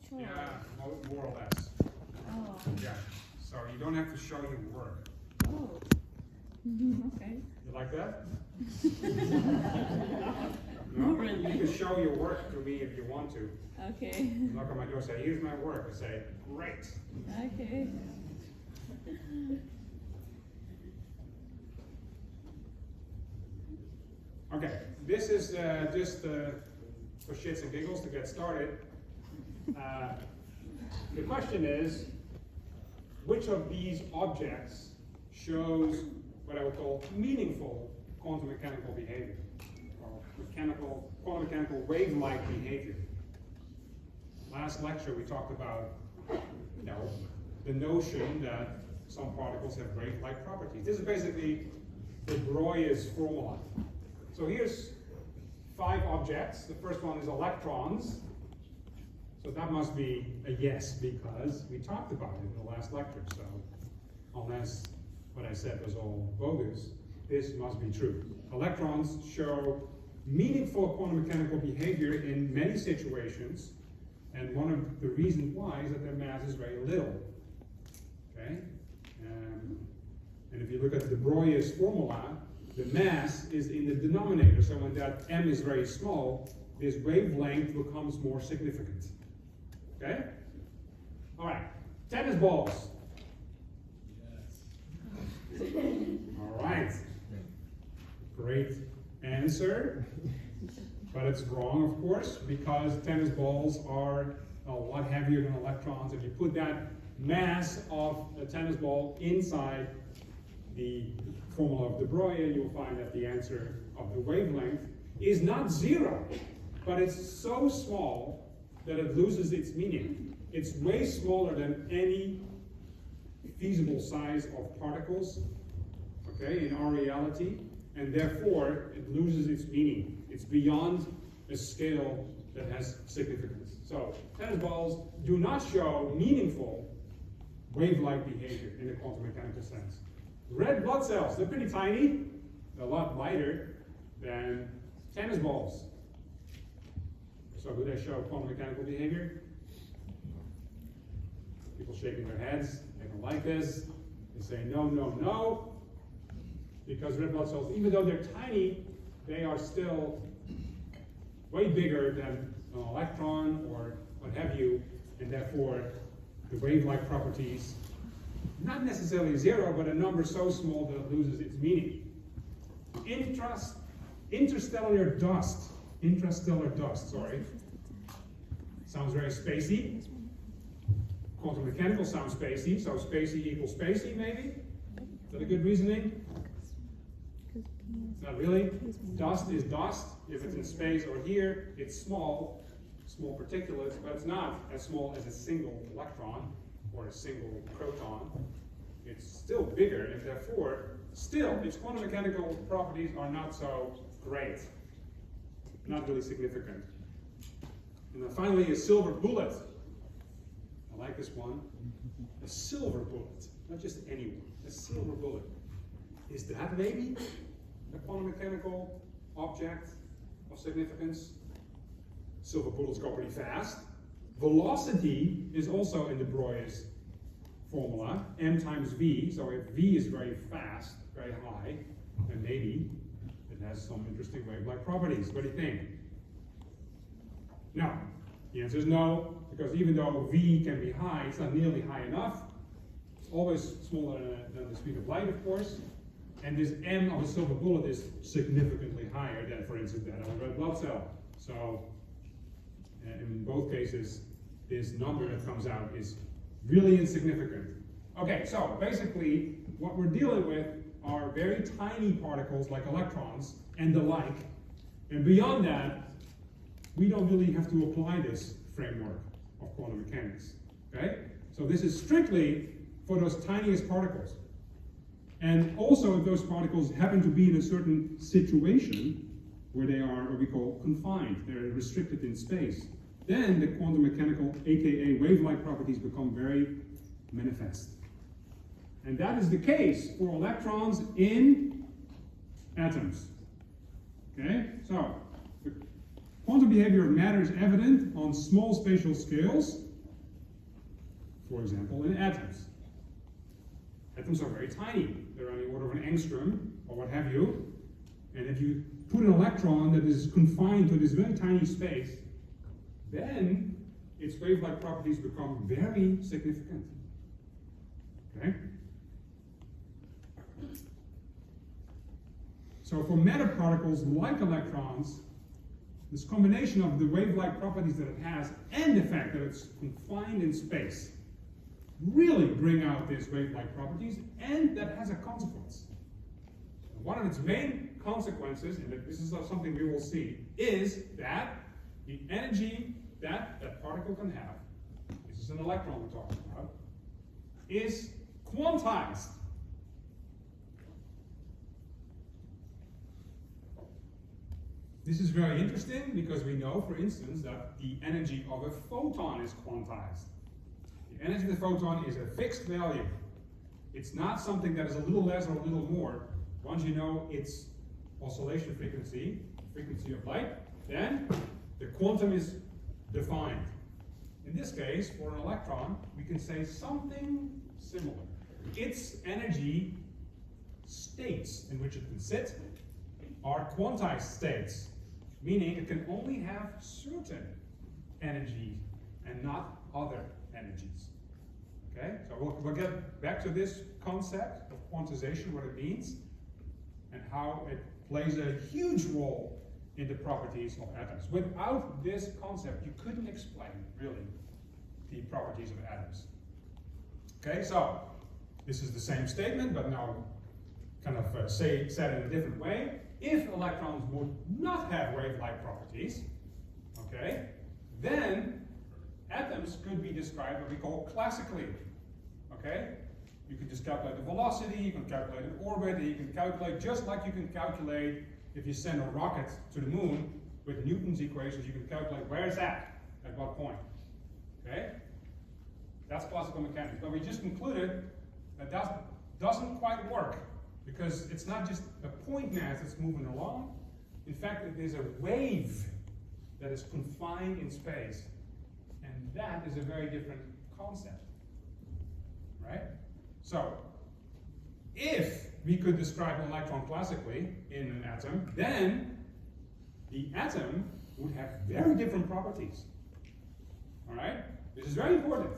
choice. Yeah, more or less. Oh. Yeah. So you don't have to show your work. Oh. Okay. You like that? Not No? really. You can show your work to me if you want to. Okay. Knock on my door, say, here's my work. I say, great. Okay. Okay, this is just for shits and giggles to get started. The question is, which of these objects shows what I would call meaningful quantum mechanical behavior, or quantum mechanical wave-like behavior? Last lecture we talked about, the notion that some particles have wave-like properties. This is basically the Broglie formula. So here's 5 objects. The first one is electrons. So that must be a yes, because we talked about it in the last lecture. So unless what I said was all bogus, this must be true. Electrons show meaningful quantum mechanical behavior in many situations, and one of the reasons why is that their mass is very little. Okay? And if you look at the Broglie's formula, the mass is in the denominator, so when that m is very small, this wavelength becomes more significant. Okay? All right, tennis balls. Yes. All right. Great answer, but it's wrong, of course, because tennis balls are a lot heavier than electrons. If you put that mass of a tennis ball inside the formula of de Broglie, you'll find that the answer of the wavelength is not 0, but it's so small that it loses its meaning. It's way smaller than any feasible size of particles, okay, in our reality, and therefore it loses its meaning. It's beyond a scale that has significance. So tennis balls do not show meaningful wave-like behavior in the quantum mechanical sense. Red blood cells, they're pretty tiny. They're a lot lighter than tennis balls. So do they show quantum mechanical behavior? People shaking their heads, they don't like this. They say no, no, no. Because red blood cells, even though they're tiny, they are still way bigger than an electron or what have you, and therefore the wave-like properties, not necessarily 0, but a number so small that it loses its meaning. Interstellar dust, sorry. Sounds very spacey. Quantum mechanical sounds spacey, so spacey equals spacey, maybe? Is that a good reasoning? Not really. Dust is dust. If it's in space or here, it's small particulates, but it's not as small as a single electron or a single proton. It's still bigger, and therefore, still, its quantum mechanical properties are not so great. Not really significant. And then finally, a silver bullet. I like this one. A silver bullet, not just any one. A silver bullet. Is that maybe a quantum mechanical object of significance? Silver bullets go pretty fast. Velocity is also in de Broglie's formula, m times v. So if v is very fast, very high, then maybe it has some interesting wave-like properties. What do you think? No. The answer is no, because even though v can be high, it's not nearly high enough. It's always smaller than the speed of light, of course. And this m of a silver bullet is significantly higher than, for instance, that of a red blood cell. So in both cases, this number that comes out is really insignificant. Okay, so basically what we're dealing with are very tiny particles like electrons and the like. And beyond that, we don't really have to apply this framework of quantum mechanics. Okay? So this is strictly for those tiniest particles. And also if those particles happen to be in a certain situation where they are what we call confined, they're restricted in space, then the quantum mechanical, aka wave-like properties, become very manifest. And that is the case for electrons in atoms. Okay? So, Quantum behavior of matter is evident on small spatial scales, for example, in atoms. Atoms are very tiny. They're on the order of an angstrom, or what have you. And if you put an electron that is confined to this very tiny space, then its wave-like properties become very significant. Okay? So for matter particles like electrons, this combination of the wave-like properties that it has and the fact that it's confined in space really bring out these wave-like properties, and that has a consequence. One of its main consequences, and this is something we will see, is that the energy that that particle can have, this is an electron we're talking about, is quantized. This is very interesting because we know, for instance, that the energy of a photon is quantized. The energy of the photon is a fixed value. It's not something that is a little less or a little more. Once you know its oscillation frequency, frequency of light, then the quantum is defined. In this case, for an electron, we can say something similar. Its energy states in which it can sit are quantized states, meaning it can only have certain energies and not other energies. Okay, so we'll get back to this concept of quantization, what it means, and how it plays a huge role in the properties of atoms. Without this concept, you couldn't explain, really, the properties of atoms. Okay, so this is the same statement, but now kind of said in a different way. If electrons would not have wave-like properties, okay, then atoms could be described what we call classically. Okay? You can just calculate the velocity, you can calculate an orbit, and you can calculate just like you can calculate if you send a rocket to the moon with Newton's equations, you can calculate where it's at what point. Okay? That's classical mechanics. But we just concluded that doesn't quite work because it's not just a point mass that's moving along. In fact, it is a wave that is confined in space. And that is a very different concept. Right? So, if we could describe an electron classically in an atom, then the atom would have very different properties. Alright? This is very important.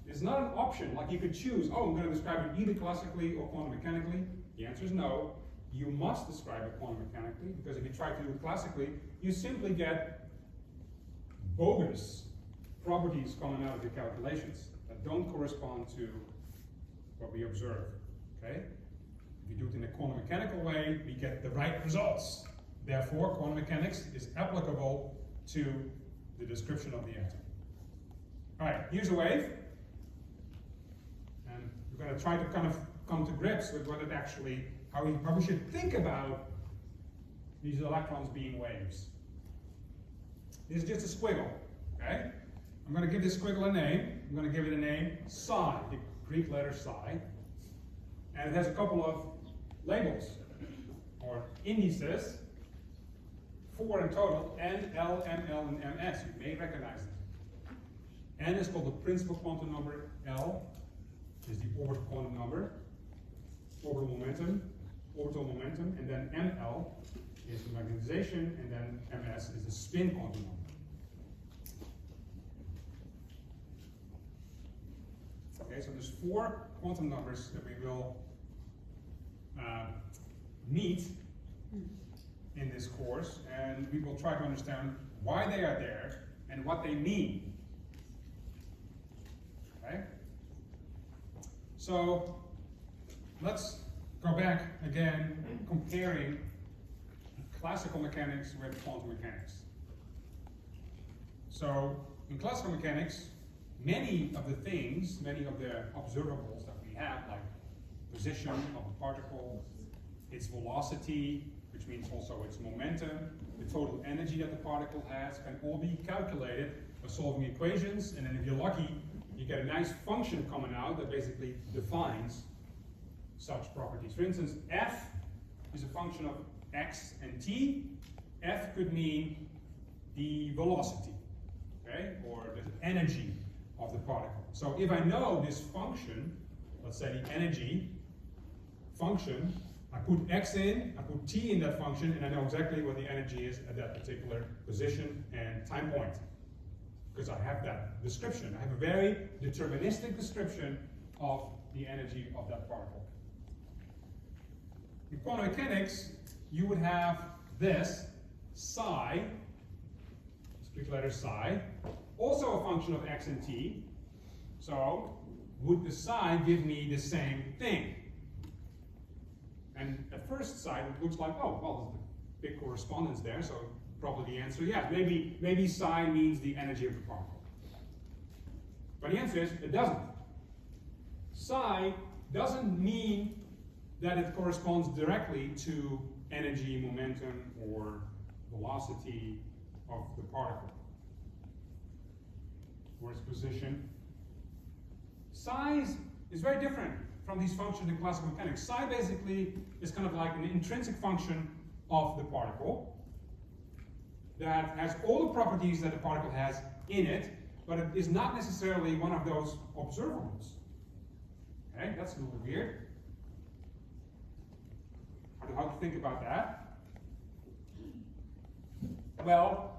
It's not an option, like you could choose, oh, I'm going to describe it either classically or quantum mechanically. The answer is no. You must describe it quantum mechanically, because if you try to do it classically, you simply get bogus properties coming out of your calculations that don't correspond to what we observe. Okay? If you do it in a quantum mechanical way, we get the right results. Therefore, quantum mechanics is applicable to the description of the atom. Alright, here's a wave. And we're going to try to kind of come to grips with what it actually, how we should think about these electrons being waves. This is just a squiggle. Okay? I'm going to give this squiggle a name. I'm going to give it a name, psi, the Greek letter psi. And it has a couple of labels, or indices, 4 in total, N, L, ML, and MS. You may recognize them. N is called the principal quantum number, L is the orbital quantum number, orbital momentum, and then ML is the magnetization, and then MS is the spin quantum number. Okay, so there's 4 quantum numbers that we will meet in this course, and we will try to understand why they are there and what they mean. Okay? So let's go back again, comparing classical mechanics with quantum mechanics. So in classical mechanics, many of the things, many of the observables that we have, like position of a particle, its velocity, which means also its momentum, the total energy that the particle has, can all be calculated by solving equations, and then if you're lucky, you get a nice function coming out that basically defines such properties. For instance, f is a function of x and t. F could mean the velocity, okay, or the energy of the particle. So if I know this function, let's say the energy function, I put x in, I put t in that function, and I know exactly what the energy is at that particular position and time point. Because I have that description. I have a very deterministic description of the energy of that particle. In quantum mechanics, you would have this psi, Greek letter psi, also a function of x and t. So would the psi give me the same thing? And at first sight, it looks like, oh, well, there's a big correspondence there, so probably the answer, yeah, maybe psi means the energy of the particle. But the answer is, it doesn't. Psi doesn't mean that it corresponds directly to energy, momentum, or velocity of the particle, or its position. Psi is very different from these functions in classical mechanics. Psi basically is kind of like an intrinsic function of the particle that has all the properties that the particle has in it, but it is not necessarily one of those observables. Okay, that's a little weird. How to think about that? Well,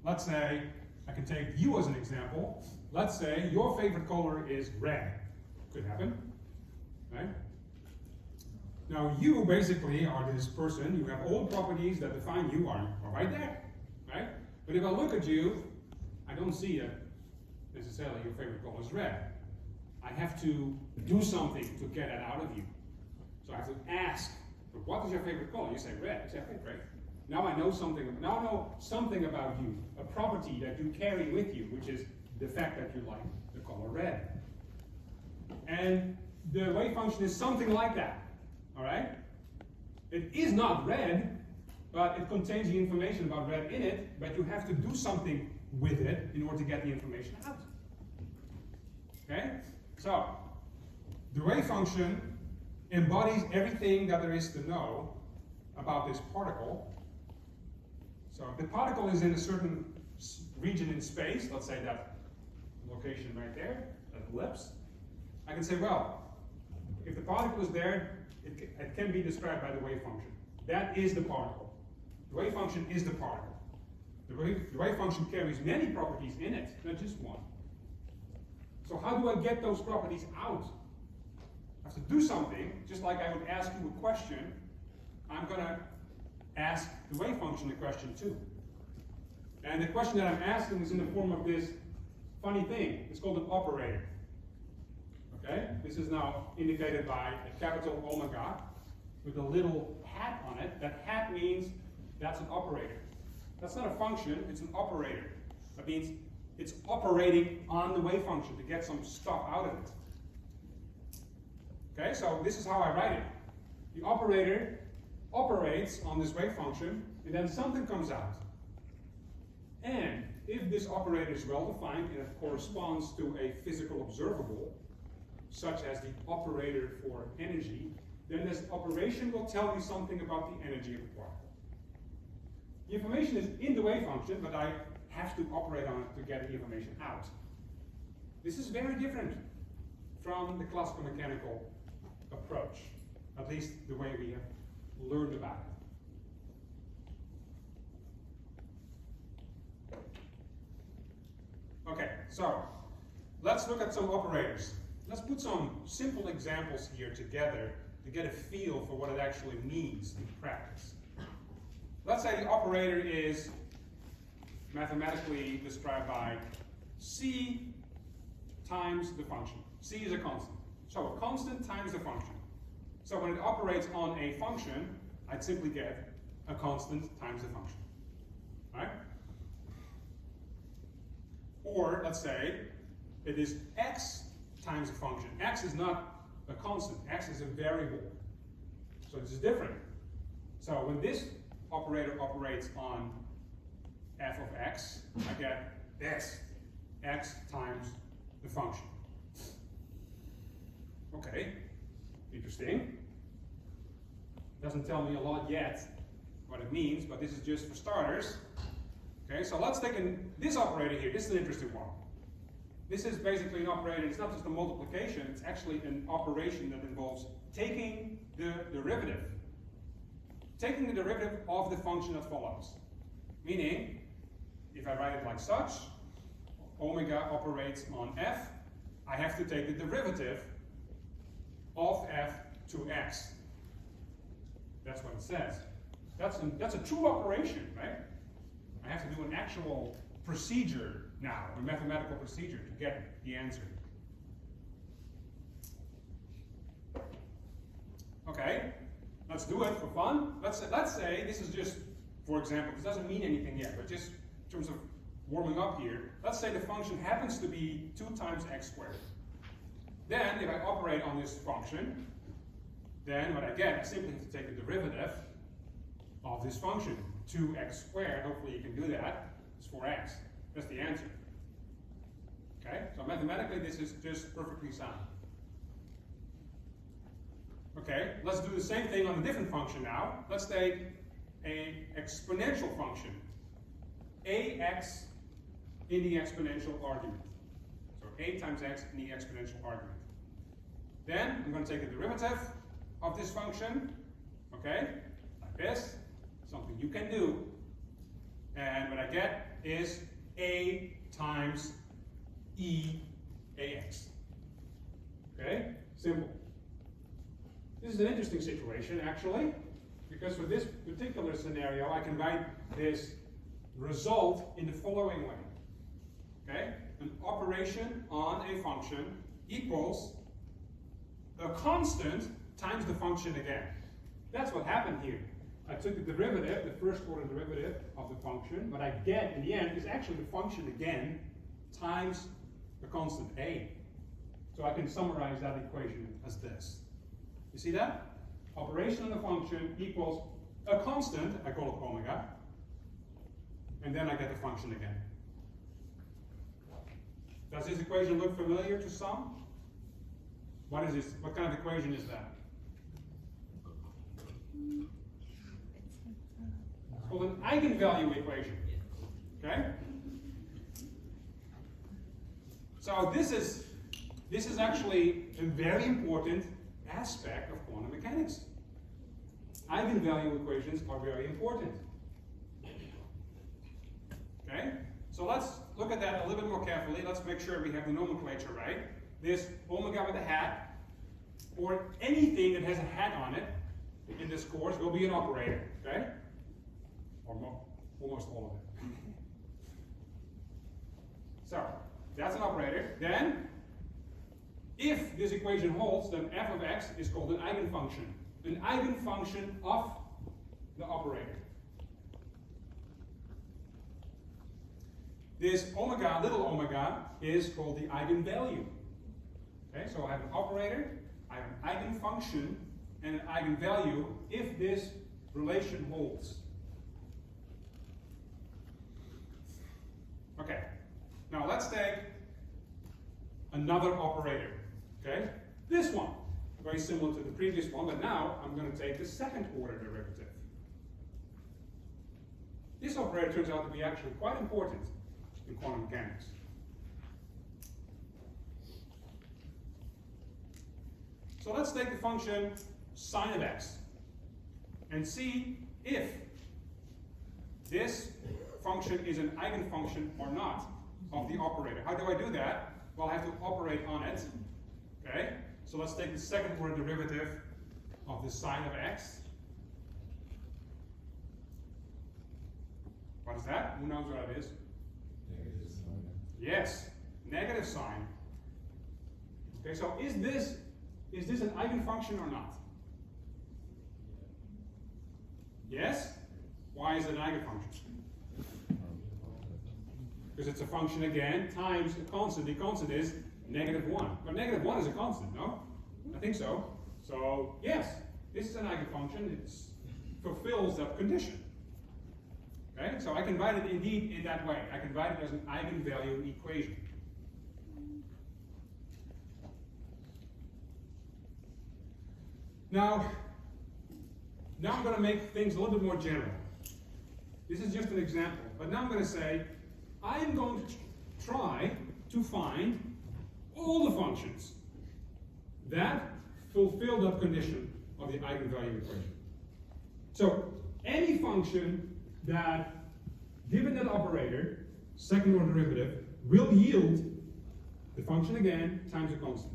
let's say, I can take you as an example. Let's say your favorite color is red. Could happen. Right? Now you basically are this person, you have all the properties that define you are right there. Right? But if I look at you, I don't see that necessarily your favorite color is red. I have to do something to get it out of you. So I have to ask, what is your favorite color? You say red. I say, okay, great. Now I know something about you, a property that you carry with you, which is the fact that you like the color red. And the wave function is something like that. All right? It is not red, but it contains the information about red in it, but you have to do something with it in order to get the information out. Okay? So, the wave function embodies everything that there is to know about this particle. So, if the particle is in a certain region in space, let's say that location right there, that ellipse, I can say, well, if the particle is there, it can be described by the wave function. That is the particle. The wave function is the particle. The wave function carries many properties in it, not just one. So how do I get those properties out? I have to do something, just like I would ask you a question, I'm going to ask the wave function a question too. And the question that I'm asking is in the form of this funny thing. It's called an operator. Okay? This is now indicated by a capital omega with a little hat on it. That hat means that's an operator. That's not a function, it's an operator. That means it's operating on the wave function to get some stuff out of it. Okay, so this is how I write it. The operator operates on this wave function, and then something comes out. And if this operator is well defined and it corresponds to a physical observable, such as the operator for energy, then this operation will tell you something about the energy of the particle. The information is in the wave function, but I have to operate on it to get the information out. This is very different from the classical mechanical approach, at least the way we have learned about it. Okay, so let's look at some operators. Let's put some simple examples here together to get a feel for what it actually means in practice. Let's say the operator is mathematically described by C times the function. C is a constant. So a constant times the function. So when it operates on a function, I'd simply get a constant times the function. Right? Or let's say it is x times a function. X is not a constant. X is a variable. So this is different. So when this operator operates on f of x, I get this, x times the function. Okay, interesting. Doesn't tell me a lot yet what it means, but this is just for starters. Okay, so let's take this operator here. This is an interesting one. This is basically an operator. It's not just a multiplication. It's actually an operation that involves taking the derivative. Taking the derivative of the function that follows. Meaning, if I write it like such, omega operates on f, I have to take the derivative of f to x. That's what it says. That's a true operation, right? I have to do an actual procedure now, a mathematical procedure to get the answer. Okay, let's do it for fun. Let's say this is just, for example, this doesn't mean anything yet, but just in terms of warming up here, let's say the function happens to be 2 times x squared. Then, if I operate on this function, then what I get, I simply have to take the derivative of this function. 2x squared, hopefully you can do that, is 4x. That's the answer. Okay, so mathematically this is just perfectly sound. Okay, let's do the same thing on a different function now. Let's take an exponential function. ax in the exponential argument. So a times x in the exponential argument. Then I'm going to take the derivative of this function, okay, like this, something you can do, and what I get is a times e ax. Okay, simple. This is an interesting situation actually, because for this particular scenario I can write this result in the following way. Okay, an operation on a function equals a constant times the function again. That's what happened here. I took the derivative, the first order derivative of the function. What I get in the end is actually the function again times the constant a. So I can summarize that equation as this. You see that? Operation on the function equals a constant, I call it omega, and then I get the function again. Does this equation look familiar to some? What is this? What kind of equation is that? It's called an eigenvalue equation. Okay? So this is actually a very important aspect of quantum mechanics. Eigenvalue equations are very important. Okay? So let's look at that a little bit more carefully. Let's make sure we have the nomenclature right. This omega with a hat, or anything that has a hat on it in this course will be an operator, okay? Or almost all of it. So, that's an operator. Then, if this equation holds, then f of x is called an eigenfunction. An eigenfunction of the operator. This omega, little omega, is called the eigenvalue. Okay, so I have an operator, I have an eigenfunction, and an eigenvalue if this relation holds. Okay, now let's take another operator. Okay, this one, very similar to the previous one, but now I'm going to take the second order derivative. This operator turns out to be actually quite important in quantum mechanics. So let's take the function sine of x and see if this function is an eigenfunction or not of the operator. How do I do that? Well, I have to operate on it. Okay? So let's take the second order derivative of the sine of x. What is that? Who knows what it is? Negative sign. Yes, negative sign. Okay, so is this an eigenfunction or not? Yes? Why is it an eigenfunction? Because it's a function again times a constant. The constant is -1. But -1 is a constant, no? I think so. So, yes, this is an eigenfunction. It fulfills that condition. Okay, so I can write it indeed in that way. I can write it as an eigenvalue equation. Now I'm going to make things a little bit more general. This is just an example. But now I'm going to say, I am going to try to find all the functions that fulfill that condition of the eigenvalue equation. So any function that, given that operator, second order derivative, will yield the function again times a constant.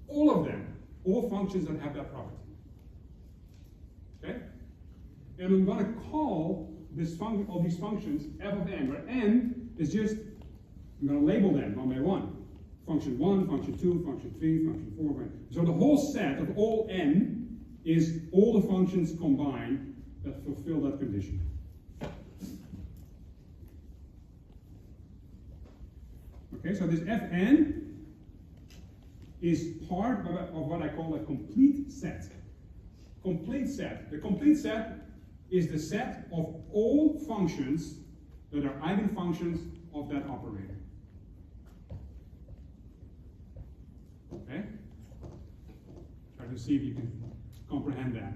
All of them, all functions that have that property. Okay? And I'm going to call this all these functions f of n, where n is just, I'm going to label them one by one. Function 1, function 2, function 3, function 4. So the whole set of all n is all the functions combined that fulfill that condition. Okay, so this Fn is part of what I call a complete set. Complete set. The complete set is the set of all functions that are eigenfunctions of that operator. Okay? Try to see if you can comprehend that.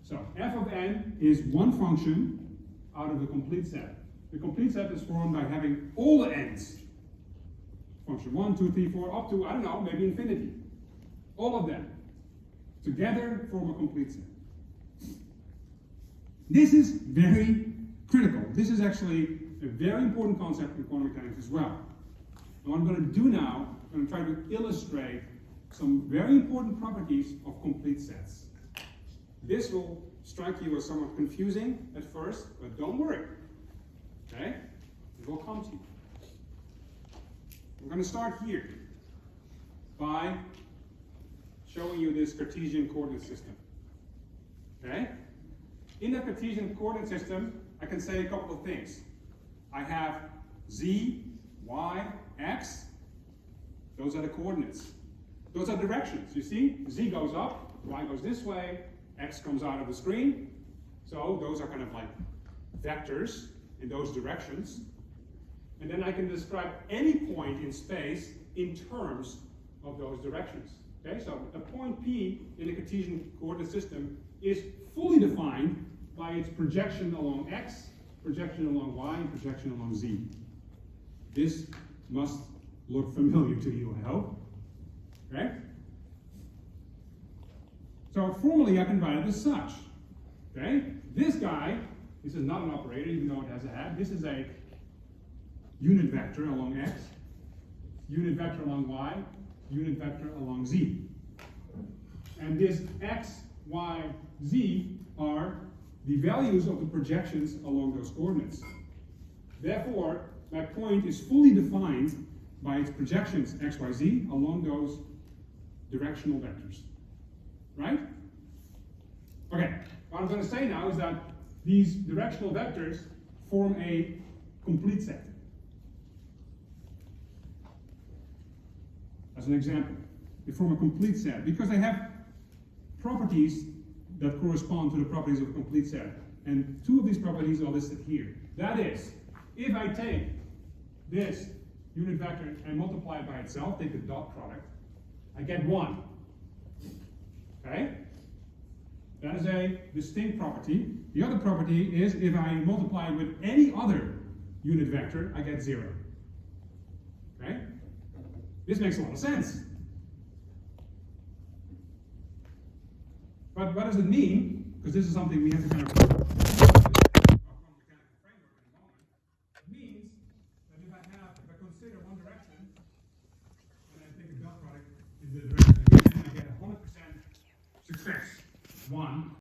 So f of n is one function out of the complete set. The complete set is formed by having all the n's. Function 1, 2, 3, 4, up to, I don't know, maybe infinity. All of them together form a complete set. This is very critical. This is actually a very important concept in quantum mechanics as well. And what I'm going to do now, I'm going to try to illustrate some very important properties of complete sets. This will strike you as somewhat confusing at first, but don't worry. Okay? It will come to you. I'm going to start here by showing you this Cartesian coordinate system. Okay? In the Cartesian coordinate system, I can say a couple of things. I have z, y, x. Those are the coordinates. Those are directions. You see? Z goes up, y goes this way, x comes out of the screen. So those are kind of like vectors in those directions. And then I can describe any point in space in terms of those directions. Okay, so a point P in the Cartesian coordinate system is fully defined by its projection along x, projection along y, and projection along z. This must look familiar to you, I hope. Okay? So formally I can write it as such. Okay? This guy, this is not an operator, even though it has a hat. This is a unit vector along x, unit vector along y, unit vector along z. And this x, y, z are the values of the projections along those coordinates. Therefore, my point is fully defined by its projections x, y, z along those directional vectors. Right? Okay, what I'm going to say now is that these directional vectors form a complete set. As an example, they form a complete set because they have properties that correspond to the properties of a complete set. And two of these properties are listed here. That is, if I take this unit vector and multiply it by itself, take the dot product, I get 1. Okay? That is a distinct property. The other property is if I multiply it with any other unit vector, I get 0. Okay? This makes a lot of sense. But what does it mean? Because this is something we have to kind of mechanical framework in a moment. It means that if I consider one direction, and I take a dot product in the direction again, I get 100% success. 1.